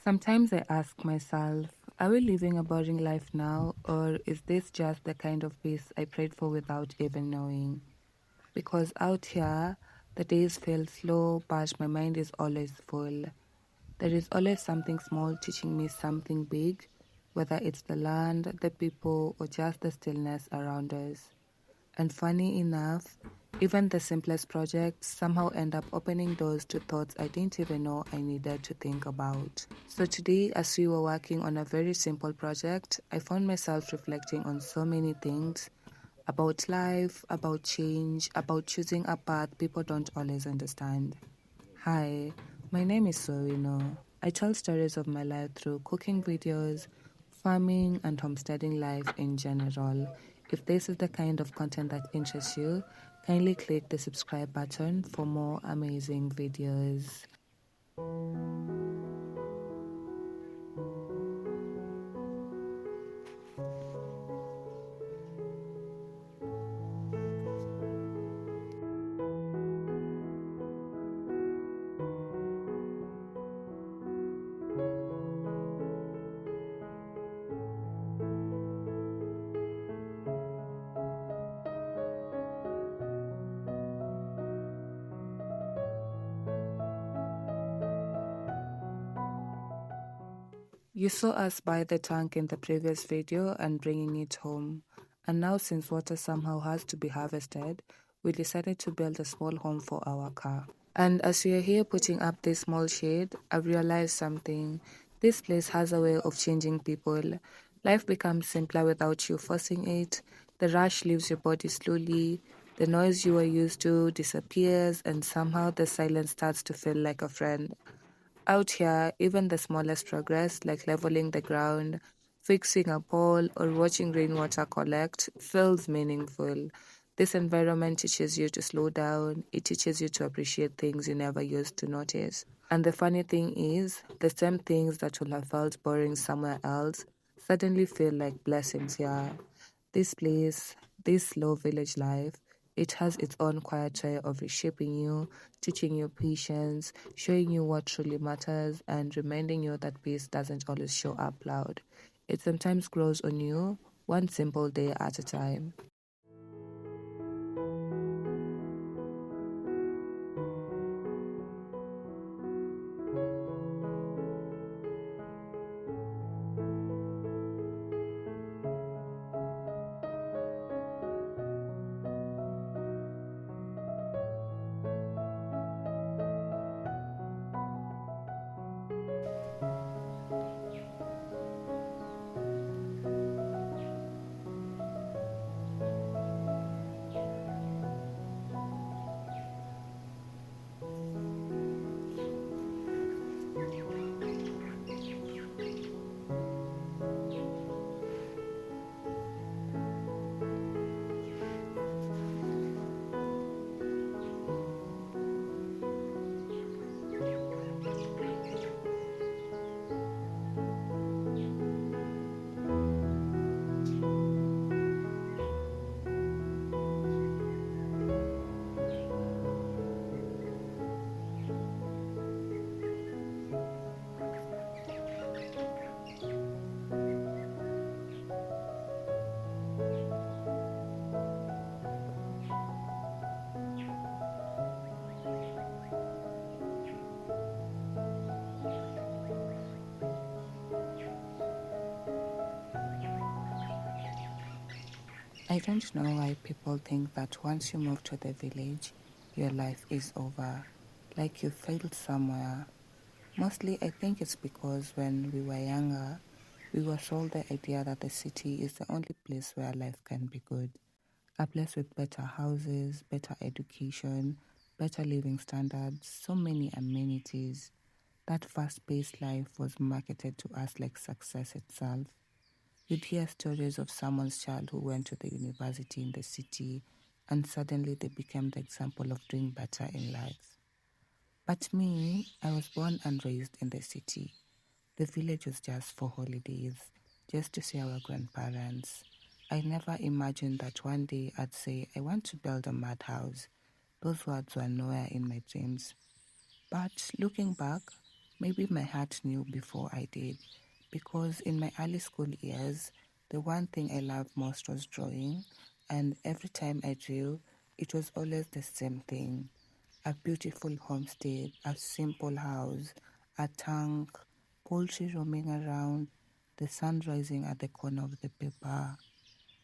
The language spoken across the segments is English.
Sometimes I ask myself, are we living a boring life now, or is this just the kind of peace I prayed for without even knowing? Because out here, the days feel slow, but my mind is always full. There is always something small teaching me something big, whether it's the land, the people, or just the stillness around us. And funny enough, even the simplest projects somehow end up opening doors to thoughts I didn't even know I needed to think about. So today, as we were working on a very simple project, I found myself reflecting on so many things about life, about change, about choosing a path people don't always understand. Hi, my name is Sorino. I tell stories of my life through cooking videos, farming, and homesteading life in general. If this is the kind of content that interests you, kindly click the subscribe button for more amazing videos. You saw us buy the tank in the previous video and bringing it home. And now, since water somehow has to be harvested, we decided to build a small home for our car. And as we are here putting up this small shade, I realized something. This place has a way of changing people. Life becomes simpler without you forcing it. The rush leaves your body slowly. The noise you were used to disappears, and somehow the silence starts to feel like a friend. Out here, even the smallest progress, like leveling the ground, fixing a pole, or watching rainwater collect, feels meaningful. This environment teaches you to slow down, it teaches you to appreciate things you never used to notice. And the funny thing is, the same things that would have felt boring somewhere else suddenly feel like blessings here. This place, this slow village life, it has its own quiet way of reshaping you, teaching you patience, showing you what truly matters, and reminding you that peace doesn't always show up loud. It sometimes grows on you, one simple day at a time. I don't know why people think that once you move to the village, your life is over, like you failed somewhere. Mostly, I think it's because when we were younger, we were sold the idea that the city is the only place where life can be good. A place with better houses, better education, better living standards, so many amenities. That fast paced life was marketed to us like success itself. You'd hear stories of someone's child who went to the university in the city and suddenly they became the example of doing better in life. But me, I was born and raised in the city. The village was just for holidays, just to see our grandparents. I never imagined that one day I'd say, I want to build a mud house. Those words were nowhere in my dreams. But looking back, Maybe my heart knew before I did, because in my early school years, the one thing I loved most was drawing, and every time I drew, it was always the same thing: a beautiful homestead, a simple house, a tank, poultry roaming around, the sun rising at the corner of the paper,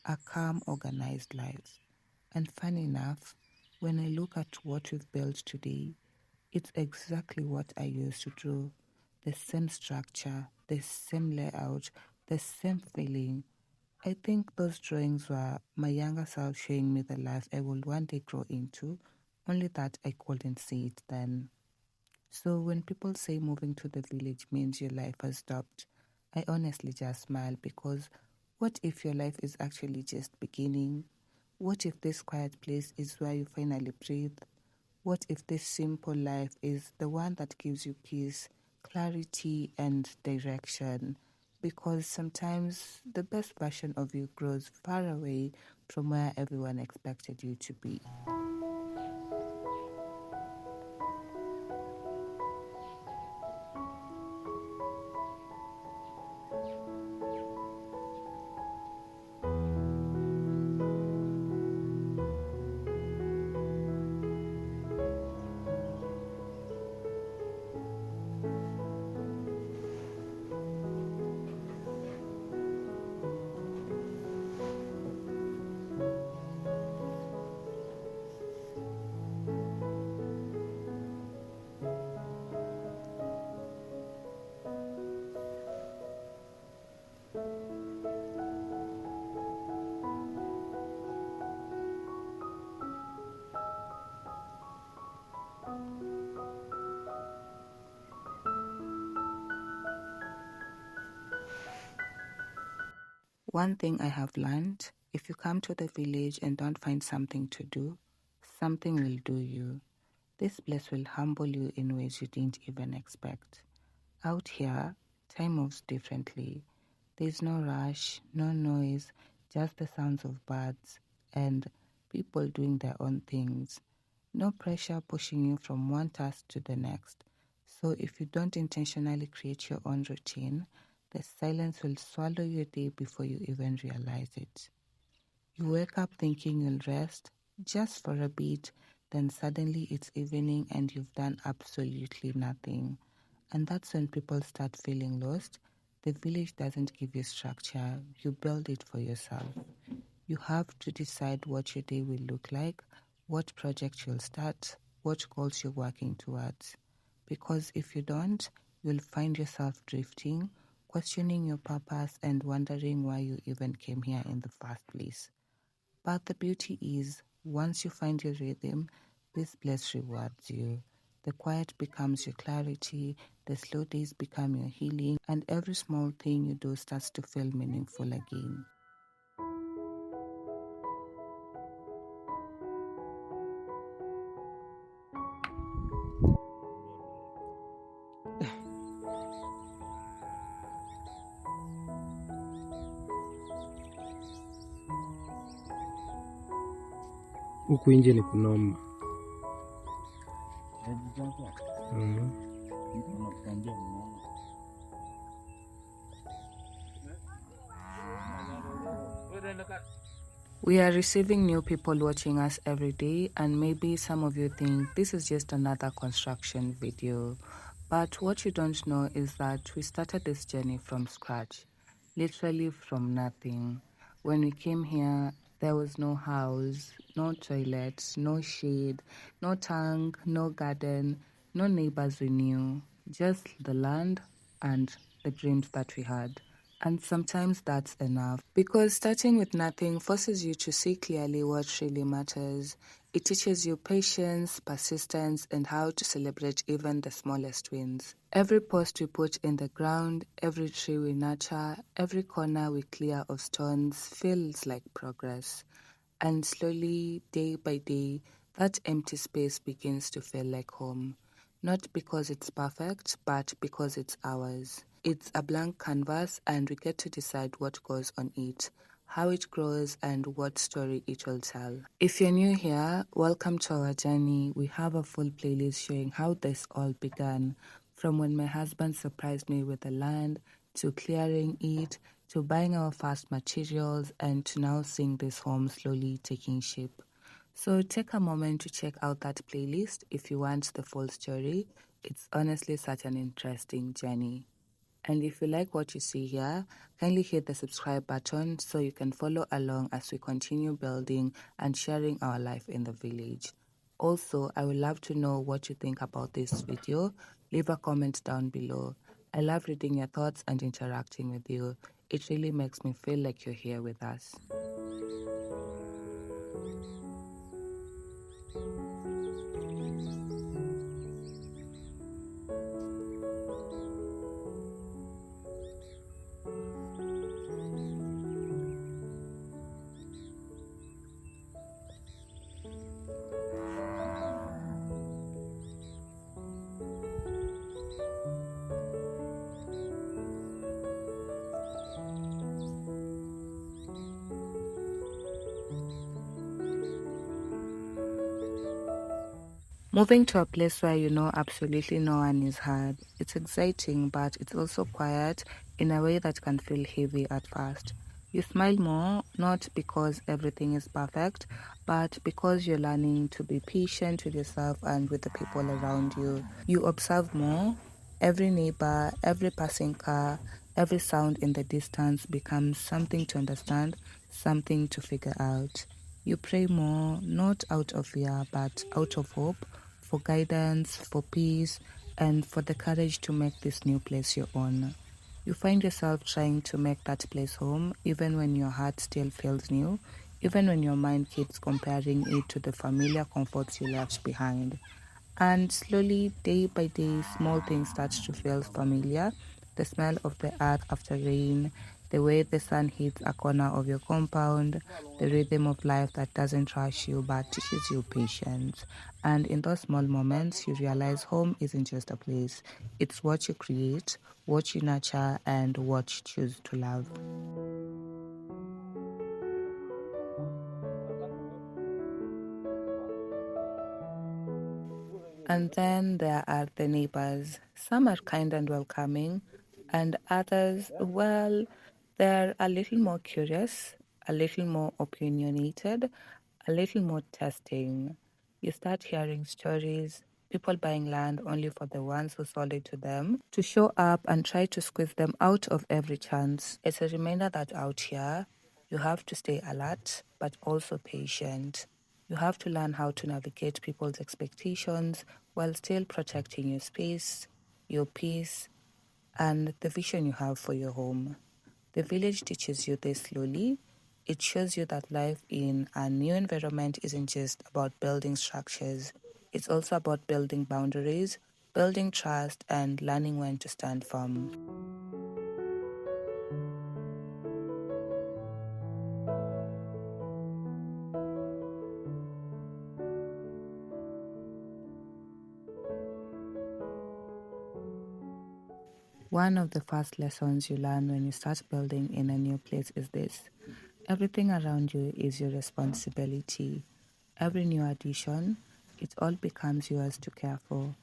a calm, organized life. And funny enough, when I look at what we've built today, it's exactly what I used to draw. The same structure, the same layout, the same feeling. I think those drawings were my younger self showing me the life I will one day grow into, only that I couldn't see it then. So when people say moving to the village means your life has stopped, I honestly just smile, because what if your life is actually just beginning? What if this quiet place is where you finally breathe? What if this simple life is the one that gives you peace, clarity, and direction? Because sometimes the best version of you grows far away from where everyone expected you to be. One thing I have learned: if you come to the village and don't find something to do, something will do you. This place will humble you in ways you didn't even expect. Out here, time moves differently. There's no rush, no noise, just the sounds of birds and people doing their own things. No pressure pushing you from one task to the next. So if you don't intentionally create your own routine, the silence will swallow your day before you even realize it. You wake up thinking you'll rest just for a bit, then suddenly it's evening and you've done absolutely nothing. And that's when people start feeling lost. The village doesn't give you structure, you build it for yourself. You have to decide what your day will look like, what project you'll start, what goals you're working towards. Because if you don't, you'll find yourself drifting, questioning your purpose, and wondering why you even came here in the first place. But the beauty is, once you find your rhythm, this place rewards you. The quiet becomes your clarity, the slow days become your healing, and every small thing you do starts to feel meaningful again. Huku nje ni kunoma. We are receiving new people watching us every day, and maybe some of you think this is just another construction video. But what you don't know is that we started this journey from scratch, literally from nothing. When we came here, there was no house, no toilets, no shade, no tank, no garden, no neighbors we knew, just the land and the dreams that we had. And sometimes that's enough, because starting with nothing forces you to see clearly what really matters. It teaches you patience, persistence, and how to celebrate even the smallest wins. Every post we put in the ground, every tree we nurture, every corner we clear of stones feels like progress. And slowly, day by day, that empty space begins to feel like home. Not because it's perfect, but because it's ours. It's a blank canvas, and we get to decide what goes on it, how it grows, and what story it will tell. If you're new here, welcome to our journey. We have a full playlist showing how this all began, From when my husband surprised me with the land, to clearing it, to buying our first materials, and to now seeing this home slowly taking shape. So take a moment to check out that playlist if you want the full story. It's honestly such an interesting journey. And if you like what you see here, kindly hit the subscribe button so you can follow along as we continue building and sharing our life in the village. Also, I would love to know what you think about this video. Leave a comment down below. I love reading your thoughts and interacting with you. It really makes me feel like you're here with us. Moving to a place where you know absolutely no one is hard. It's exciting, but it's also quiet in a way that can feel heavy at first. You smile more, not because everything is perfect, but because you're learning to be patient with yourself and with the people around you. You observe more. Every neighbor, every passing car, every sound in the distance becomes something to understand, something to figure out. You pray more, not out of fear, but out of hope, for guidance, for peace, and for the courage to make this new place your own. You find yourself trying to make that place home, even when your heart still feels new, even when your mind keeps comparing it to the familiar comforts you left behind. And slowly, day by day, small things start to feel familiar. The smell of the earth after rain, the way the sun hits a corner of your compound, the rhythm of life that doesn't rush you but teaches you patience. And in those small moments, you realize home isn't just a place, it's what you create, what you nurture, and what you choose to love. And then there are the neighbors. Some are kind and welcoming, and others, well, they're a little more curious, a little more opinionated, a little more testing. You start hearing stories, people buying land only for the ones who sold it to them, to show up and try to squeeze them out of every chance. It's a reminder that out here, you have to stay alert, but also patient. You have to learn how to navigate people's expectations while still protecting your space, your peace, and the vision you have for your home. The village teaches you this slowly. It shows you that life in a new environment isn't just about building structures, it's also about building boundaries, building trust, and learning when to stand firm. One of the first lessons you learn when you start building in a new place is this: everything around you is your responsibility. Every new addition, it all becomes yours to care for.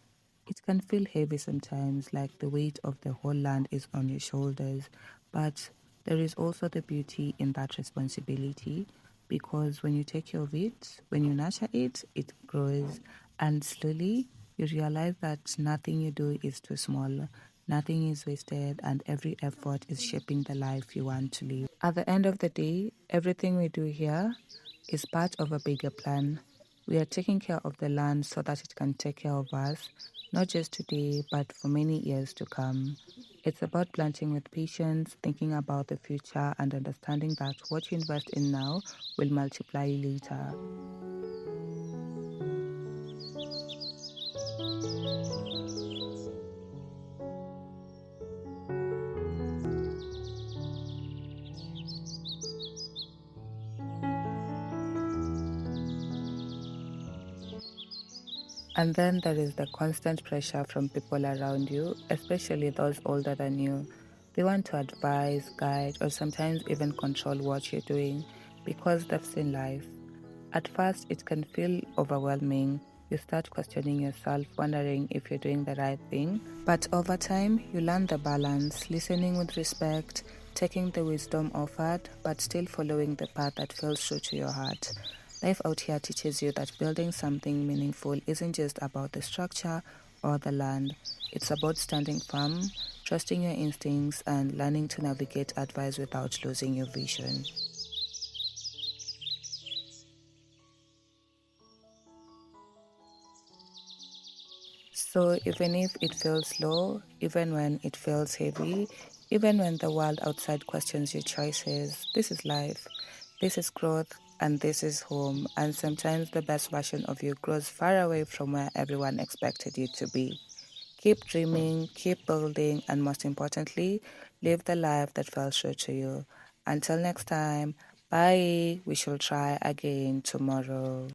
It can feel heavy sometimes, like the weight of the whole land is on your shoulders, but there is also the beauty in that responsibility, because when you take care of it, when you nurture it, it grows, and slowly you realize that nothing you do is too small, nothing is wasted, and every effort is shaping the life you want to live. At the end of the day, everything we do here is part of a bigger plan. We are taking care of the land so that it can take care of us, not just today, but for many years to come. It's about planting with patience, thinking about the future, and understanding that what you invest in now will multiply later. And then there is the constant pressure from people around you, especially those older than you. They want to advise, guide, or sometimes even control what you're doing because they've seen life. At first, it can feel overwhelming. you start questioning yourself, wondering if you're doing the right thing. But over time, you learn the balance, listening with respect, taking the wisdom offered, but still following the path that feels true to your heart. Life out here teaches you that building something meaningful isn't just about the structure or the land. It's about standing firm, trusting your instincts, and learning to navigate advice without losing your vision. So even if it feels low, even when it feels heavy, even when the world outside questions your choices, this is life, this is growth, and this is home. And sometimes the best version of you grows far away from where everyone expected you to be. Keep dreaming, keep building, and most importantly, live the life that feels true to you. Until next time, bye. We shall try again tomorrow.